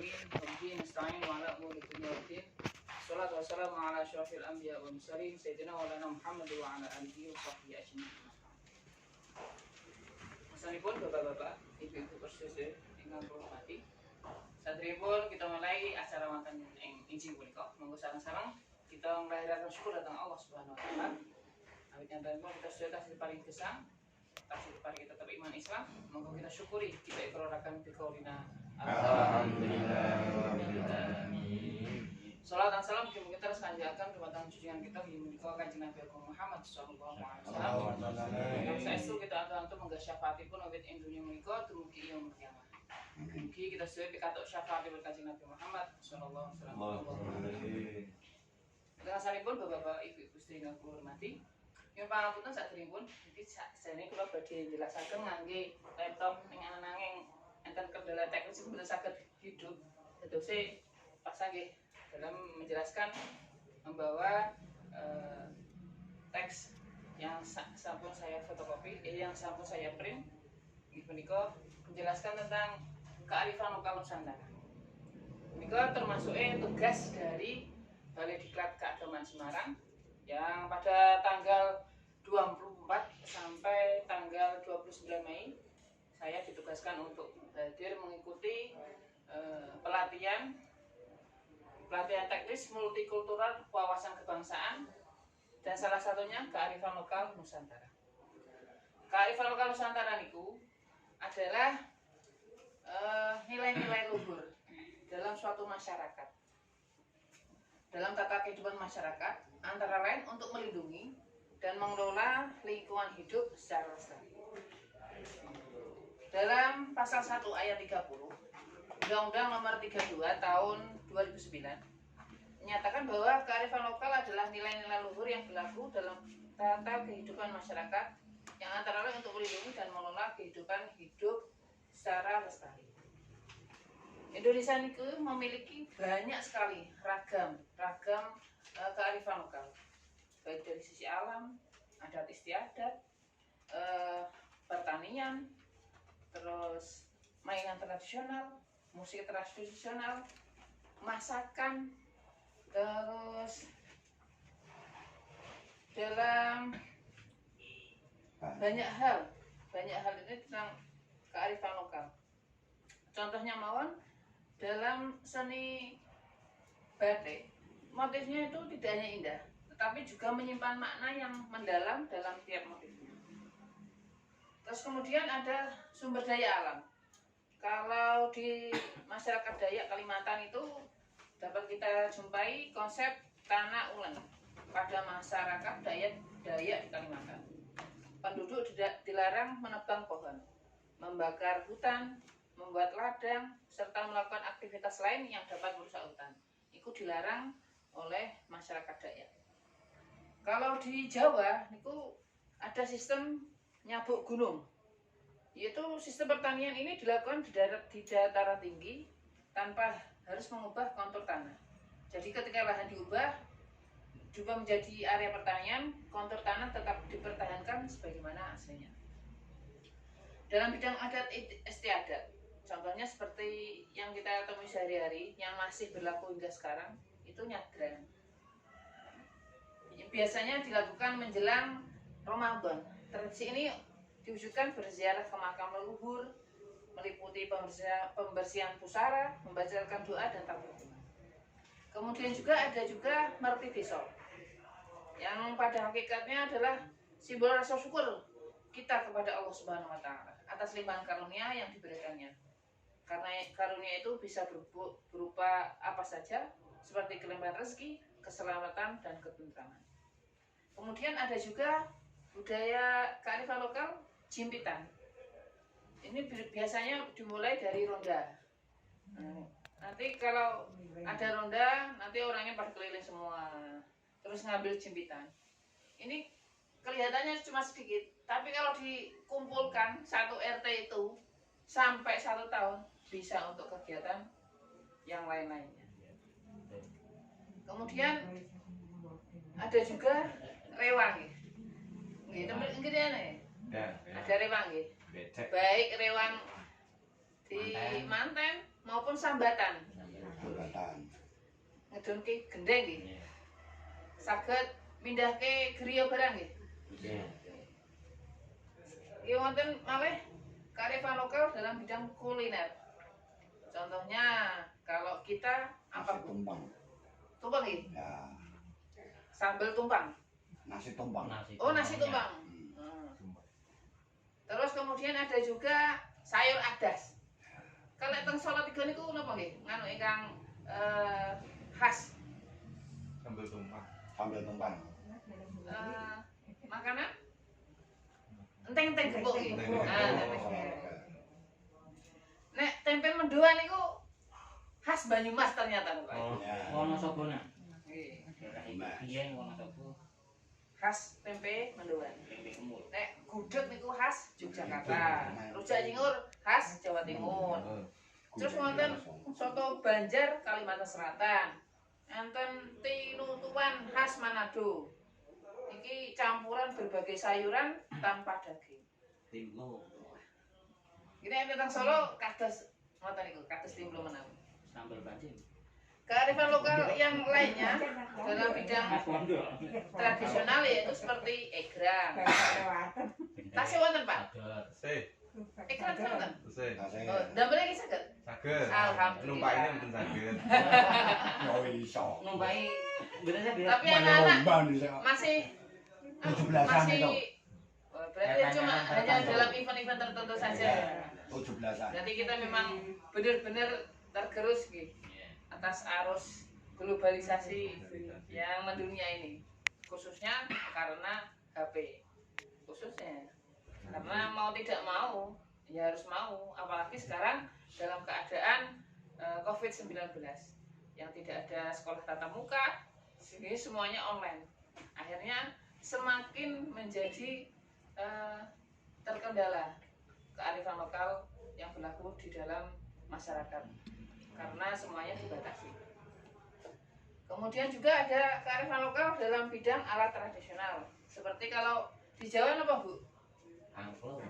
alamin wa bihi nasta'in wa ala umuri dunya waddin. Shalatu wassalamu ala asyrafil anbiya wal mursalin sayyidina wa lana Muhammad wa ala alihi wa sahbihi ajmain. Masanipun bapak-bapak, ibu-ibu persedaya ingkang kula hormati. Saderengipun kita mulai acara wonten ing injil punika. Monggo sareng-sareng kita nglahiraken syukur dhateng Allah Subhanahu wa taala. Awit nyantanipun kita sedaya tasih paring gesang, tasih paring kita tetap iman Islam. Monggo kita syukuri, kita ikraraken biqaulina alhamdulillah. Salat dan salam mugi terus kanjakaken dumateng junjungan kita menika Kanjeng Nabi Muhammad sallallahu alaihi wasallam. Yang saestu kita antu-antu menggah syafaatipun awit ing dunya menika dumugi yaumul qiyamah. Mugi kita sedaya pikatuk syafaatipun Kanjeng Nabi Muhammad sallallahu alaihi wasallam. Dengan sanipun Bapak-bapak, Ibu-ibu sedherek kula hormati. Nyuwun pangapunten saderengipun iki sajane kula badhe njelasaken ngangge laptop ning ananging enten kendala teknis mboten saged hidup. Dadose paksa nggih dalam menjelaskan membawa teks yang sampun saya fotokopi, yang sampun saya print. Nggih menika menjelaskan tentang kearifan lokal Nusantara. Menika termasuk tugas dari Balai Diklat Keagamaan Semarang yang pada tanggal 24 sampai tanggal 29 Mei saya ditugaskan untuk hadir mengikuti pelatihan teknis multikultural wawasan kebangsaan dan salah satunya kearifan lokal Nusantara. Kearifan lokal Nusantara niku adalah nilai-nilai luhur dalam suatu masyarakat, dalam tata kehidupan masyarakat, antara lain untuk melindungi dan mengelola lingkungan hidup secara lestari. Dalam pasal 1 ayat 30 Undang-Undang Nomor 32 Tahun 2009 menyatakan bahwa kearifan lokal adalah nilai-nilai luhur yang berlaku dalam tata kehidupan masyarakat yang antara lain untuk melindungi dan mengelola kehidupan hidup secara lestari. Indonesia itu memiliki banyak sekali ragam kearifan lokal, baik dari sisi alam, adat istiadat, pertanian, terus mainan tradisional, musik tradisional, masakan, terus dalam banyak hal ini tentang kearifan lokal. Contohnya mawon dalam seni batik, motifnya itu tidak hanya indah, tetapi juga menyimpan makna yang mendalam dalam tiap motifnya. Terus kemudian ada sumber daya alam. Kalau di masyarakat Dayak Kalimantan itu dapat kita jumpai konsep tanah ulen pada masyarakat Dayak di Kalimantan. Penduduk dilarang menebang pohon, membakar hutan, membuat ladang, serta melakukan aktivitas lain yang dapat merusak hutan. Itu dilarang oleh masyarakat Dayak. Kalau di Jawa, itu ada sistem nyabuk gunung. Yaitu sistem pertanian ini dilakukan di dataran tinggi tanpa harus mengubah kontur tanah. Jadi ketika lahan diubah menjadi area pertanian, kontur tanah tetap dipertahankan sebagaimana aslinya. Dalam bidang adat istiadat, contohnya seperti yang kita temui sehari-hari yang masih berlaku hingga sekarang, itu nyadran. Biasanya dilakukan menjelang Ramadan. Tradisi ini diwujudkan berziarah ke makam leluhur, meliputi pembersihan pusara, membacakan doa dan takbir. Kemudian ada juga merti besok, yang pada hakikatnya adalah simbol rasa syukur kita kepada Allah Subhanahu wa taala atas limpahan karunia yang diberikannya. Karena karunia itu bisa berupa apa saja, seperti kelimpahan rezeki, keselamatan, dan ketentraman. Kemudian ada juga budaya kearifan lokal jimpitan. Ini biasanya dimulai dari ronda. Nanti kalau ada ronda, nanti orangnya pada keliling semua, terus ngambil jimpitan. Ini kelihatannya cuma sedikit, tapi kalau dikumpulkan satu RT itu sampai 1 tahun bisa untuk kegiatan yang lain-lainnya. Kemudian ada juga rewang. Gitu, ada rewang, baik rewang di Manten maupun Sambatan. Jabatan. ngedunke gendeng nggih. Saged mindahke griya barang nggih. Nggih wonten malih kearifan lokal dalam bidang kuliner. Contohnya kalau kita apa Nasi Bu? tumpang. Tumpang nggih. Ya, Sambal tumpang. nasi tumpang. Oh, nasi tumpang. Terus kemudian ada juga sayur adas. Kalau teng Salatiga niku napa nggih? Nganu ingkang khas Sambal tumpang. Sambal tumpang. makanan enteng-enteng gepuk nggih. Enteng-enteng. Nek tempe mendoan niku khas Banyumas ternyata Pak. Oh. Ya. Wonosobo nak. Nggih. Biyen Wonosobo Khas tempe mendoan. tempe kemul. Nek gudeg niku khas Yogyakarta. Rujak cingur khas Jawa Timur. Terus wonten soto Banjar Kalimantan Selatan. Enten tinutuan khas Manado. Iki campuran berbagai sayuran tanpa daging. Timlo. Ini enten teng Solo kados ngoten niku, kados timblo menawi. Sambal bacem. Kearifan lokal yang lainnya dalam bidang Khas pondok. tradisional yaitu seperti egrang. Tasih wonten Pak? Sih, Egrang wonten? sih. Oh, damel iki saged. Saged. Alhamdulillah. Numpaknya mboten saged. Oh iso. Numpai bener saya Tapi Mana anak-anak lomba nih saya. masih 17-an masih itu. oh, berarti cuma hanya dalam event-event tertentu saja. 17-an. Jadi kita memang benar-benar tergerus gitu atas arus globalisasi yang mendunia ini, khususnya karena HP, khususnya karena mau tidak mau ya harus mau, apalagi sekarang dalam keadaan COVID-19 yang tidak ada sekolah tatap muka, ini semuanya online, akhirnya semakin menjadi terkendala kearifan lokal yang berlaku di dalam masyarakat karena semuanya dibatasi. Kemudian juga ada kearifan lokal dalam bidang alat tradisional. Seperti kalau di Jawa apa Bu? angklung.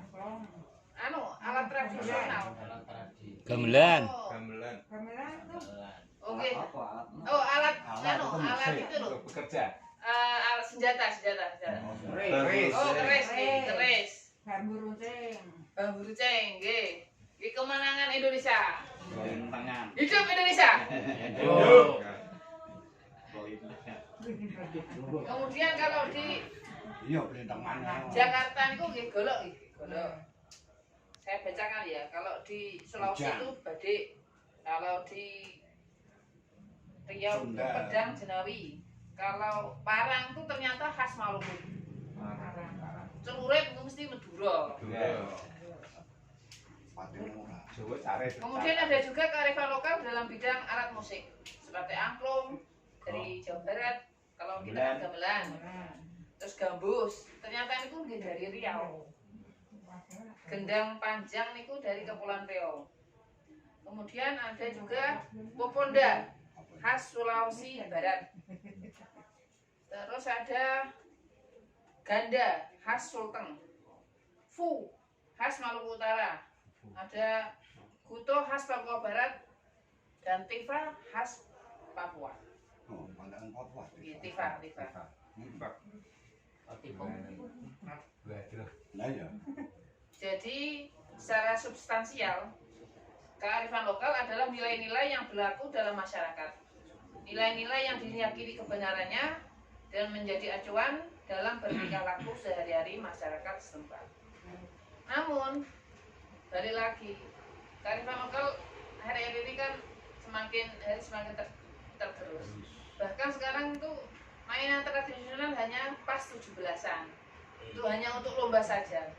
Alat tradisional. Alat tradisi. Gamelan. Oh, Gamelan. Gamelan. oke. Apa alat? Oh, alat Alat itu itu loh. Bekerja. Alat senjata. Keris. Oh, keris nih, keris. Bambu runcing. Bambu runcing, nggih. Iki kemenangan Indonesia. Tangan. Hidup Indonesia. Hidup. Kemudian kalau di Iya, perintangan. Jakarta niku nggih golok nggih, golok. Saya bacakan ya, kalau di Sulawesi Hujan. itu badik, kalau di Riau itu Sunda. pedang Jenawi, kalau Parang itu ternyata khas Maluku. Celurit itu mesti Madura. Paten murah. Jawa cari. Kemudian ada juga kearifan lokal dalam bidang alat musik, seperti angklung dari Jawa Barat, kalau kita kan gamelan, terus gambus, ternyata itu nggih dari Riau. Gendang panjang niku dari Kepulauan Riau. Kemudian ada juga poponda khas Sulawesi Barat. Terus ada ganda khas Sulteng. Fu khas Maluku Utara. Ada guto khas Papua Barat dan tifa khas Papua. Oh, pandangan Papua. Iya, tifa. Nah ya. Jadi secara substansial kearifan lokal adalah nilai-nilai yang berlaku dalam masyarakat. Nilai-nilai yang diyakini kebenarannya dan menjadi acuan dalam bertingkah laku sehari-hari masyarakat setempat. Namun, balik lagi, kearifan lokal hari-hari ini kan semakin hari semakin tergerus. Bahkan sekarang itu mainan tradisional hanya pas 17-an. Itu hanya untuk lomba saja.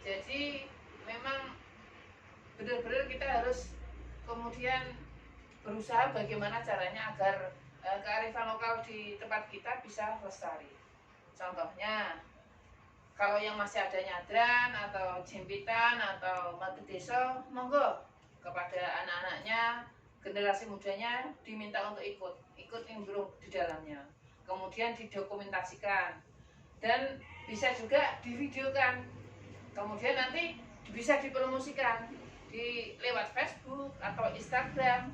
Jadi memang benar-benar kita harus kemudian berusaha bagaimana caranya agar kearifan lokal di tempat kita bisa lestari. Contohnya, kalau yang masih ada nyadran atau jempitan atau madu desa, monggo kepada anak-anaknya, generasi mudanya diminta untuk ikut nimbrung di dalamnya. Kemudian didokumentasikan dan bisa juga divideokan. Kemudian nanti bisa dipromosikan di lewat Facebook atau Instagram.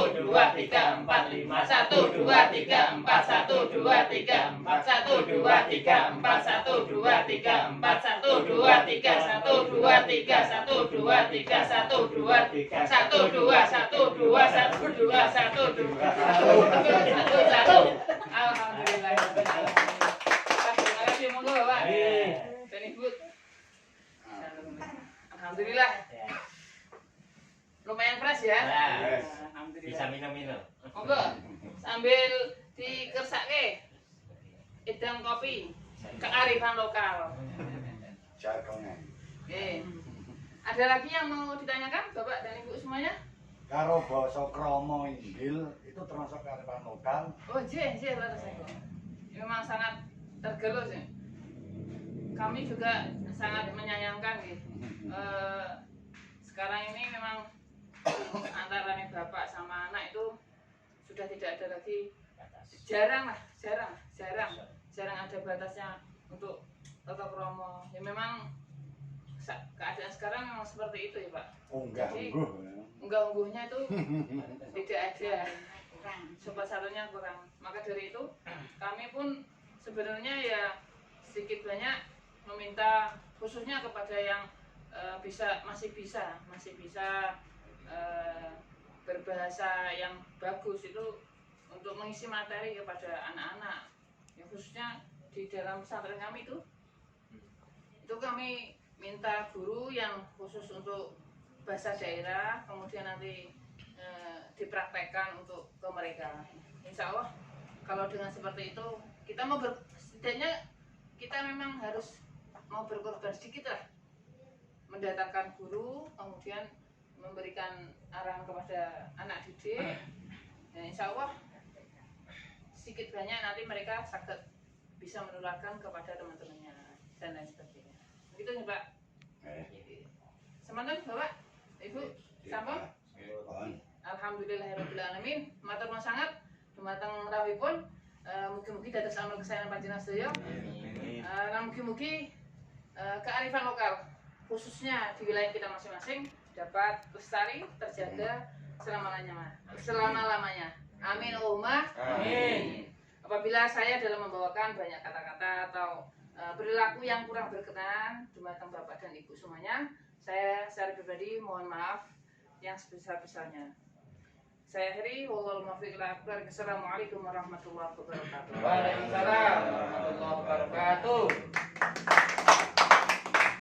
1 2 3 4 5 1 2 3 4 1 2 3 4 1 2 3 4 1 2 3 4 1 2 3 1 2 3 1 2 3 1 2 3 1 2 1 2 1 2 1 2 Alhamdulillah. Terima kasih monggo Pak. Dan Ibu. Alhamdulillah. Lumayan fresh ya. Fresh. Alhamdulillah. Bisa minum-minum. Monggo sambil dikersake edam kopi kearifan lokal. Jargonnya. Oke. Ada lagi yang mau ditanyakan Bapak dan Ibu semuanya? Karo basa krama inggil itu termasuk kearifan lokal. Oh, jeh, leres saya. Memang sangat tergerus ya. Kami juga sangat menyayangkan gitu. Sekarang ini memang antara bapak sama anak itu sudah tidak ada lagi, jarang ada batasnya untuk tata krama. Ya memang keadaan sekarang memang seperti itu ya Pak. Jadi, unggah-ungguhnya itu tidak ada, sobat satunya kurang. Maka dari itu kami pun sebenarnya ya sedikit banyak meminta khususnya kepada yang masih bisa berbahasa yang bagus itu untuk mengisi materi kepada anak-anak. Ya, khususnya di dalam pesantren kami itu kami minta guru yang khusus untuk bahasa daerah, kemudian nanti dipraktekkan untuk ke mereka. Insya Allah kalau dengan seperti itu kita mau setidaknya kita memang harus mau berkorban sedikit lah, mendatangkan guru, kemudian memberikan arahan kepada anak didik. Dan insya Allah sedikit banyak nanti mereka sakit bisa menularkan kepada teman-temannya dan lain sebagainya. Begitu nih Pak. Semangat Bapak, Ibu, sampun. Alhamdulillahirobbilalamin. Matur nuwun sangat dumateng rawuhipun. Mugi-mugi dados amal kesayangan panjenengan sedaya. Lan mugi-mugi kearifan lokal khususnya di wilayah kita masing-masing dapat lestari, terjaga selama-lamanya. Amin Allahumma amin. Apabila saya dalam membawakan banyak kata-kata atau perilaku yang kurang berkenan dumateng Bapak dan Ibu semuanya, saya secara pribadi mohon maaf yang sebesar-besarnya. Saya akhiri, wallahul muwaffiq ila aqwamit thoriq. Assalamualaikum warahmatullahi wabarakatuh. Waalaikumsalam warahmatullahi wabarakatuh.